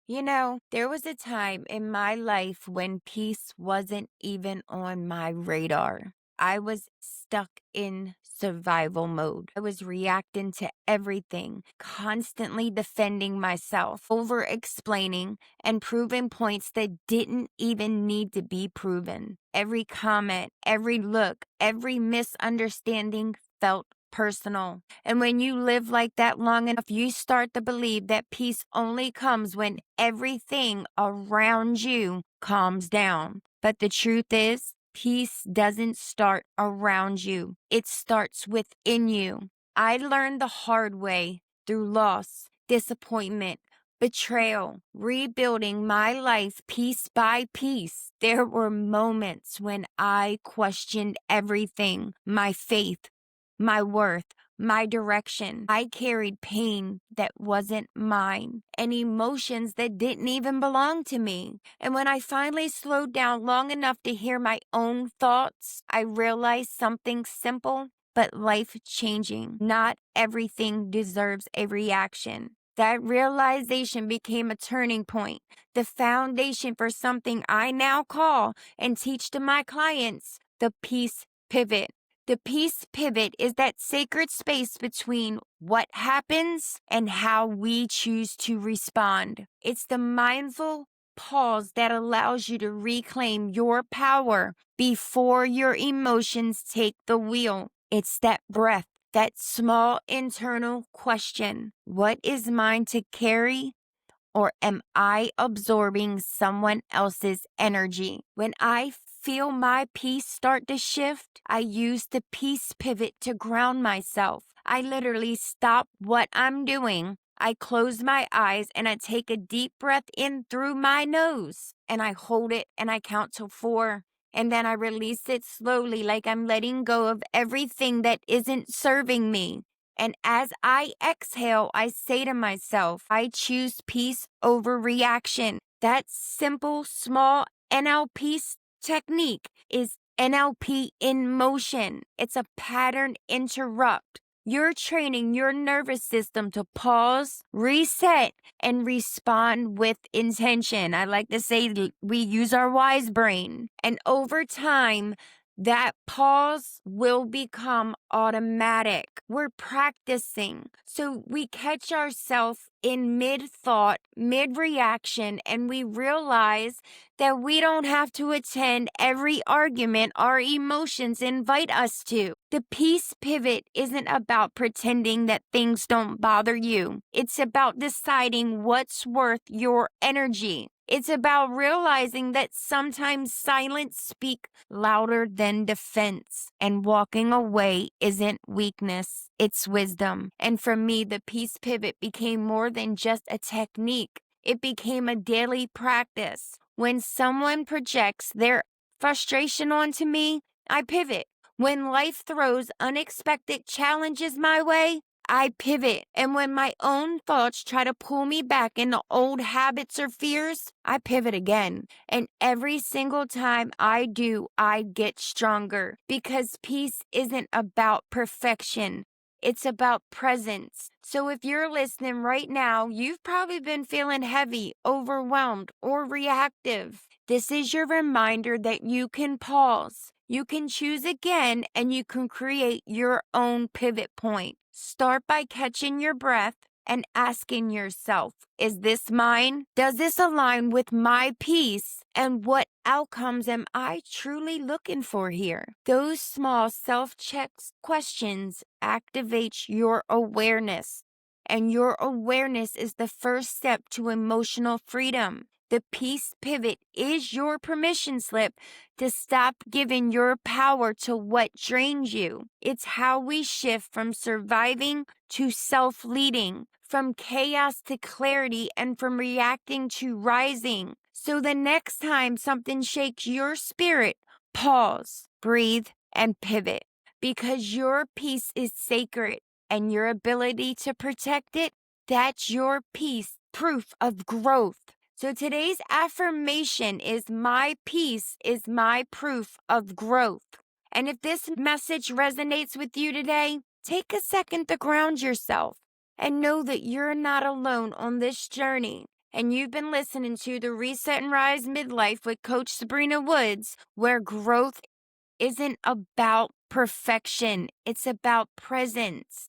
There was a time in my life when peace wasn't even on my radar. I was stuck in survival mode. I was reacting to everything, constantly defending myself, over explaining, and proving points that didn't even need to be proven. Every comment, every look, every misunderstanding felt personal. And when you live like that long enough, you start to believe that peace only comes when everything around you calms down. But the truth is, peace doesn't start around you, it starts within you. I learned the hard way through loss, disappointment, betrayal, rebuilding my life piece by piece. There were moments when I questioned everything, my faith, my worth, my direction. I carried pain that wasn't mine and emotions that didn't even belong to me. And when I finally slowed down long enough to hear my own thoughts, I realized something simple but life changing. Not everything deserves a reaction. That realization became a turning point, the foundation for something I now call and teach to my clients the peace pivot. The peace pivot is that sacred space between what happens and how we choose to respond. It's the mindful pause that allows you to reclaim your power before your emotions take the wheel. It's that breath, that small internal question. What is mine to carry? Or am I absorbing someone else's energy? When I feel my peace start to shift, I use the peace pivot to ground myself. I literally stop what I'm doing. I close my eyes and I take a deep breath in through my nose and I hold it and I count to 4. And then I release it slowly, like I'm letting go of everything that isn't serving me. And as I exhale, I say to myself, I choose peace over reaction. That simple, small NLP technique is NLP in motion. It's a pattern interrupt. You're training your nervous system to pause, reset, and respond with intention. I like to say we use our wise brain. And over time, that pause will become automatic. We're practicing. So we catch ourselves in mid thought, mid reaction, and we realize that we don't have to attend every argument our emotions invite us to. The peace pivot isn't about pretending that things don't bother you. It's about deciding what's worth your energy. It's about realizing that sometimes silence speaks louder than defense, and walking away isn't weakness, it's wisdom. And for me, the peace pivot became more than just a technique. It became a daily practice. When someone projects their frustration onto me, I pivot. When life throws unexpected challenges my way, I pivot. And when my own thoughts try to pull me back into old habits or fears, I pivot again. And every single time I do, I get stronger because peace isn't about perfection. It's about presence. So if you're listening right now, you've probably been feeling heavy, overwhelmed, or reactive. This is your reminder that you can pause. You can choose again and you can create your own pivot point. Start by catching your breath and asking yourself, is this mine? Does this align with my peace? And what outcomes am I truly looking for here? Those small self-check questions activate your awareness. And your awareness is the first step to emotional freedom. The peace pivot is your permission slip to stop giving your power to what drains you. It's how we shift from surviving to self-leading, from chaos to clarity, and from reacting to rising. So the next time something shakes your spirit, pause, breathe, and pivot, because your peace is sacred and your ability to protect it, that's your peace, proof of growth. So today's affirmation is my peace is my proof of growth. And if this message resonates with you today, take a second to ground yourself and know that you're not alone on this journey. and you've been listening to the Reset and Rise Midlife with Coach Sabrina Woods, where growth isn't about perfection, it's about presence.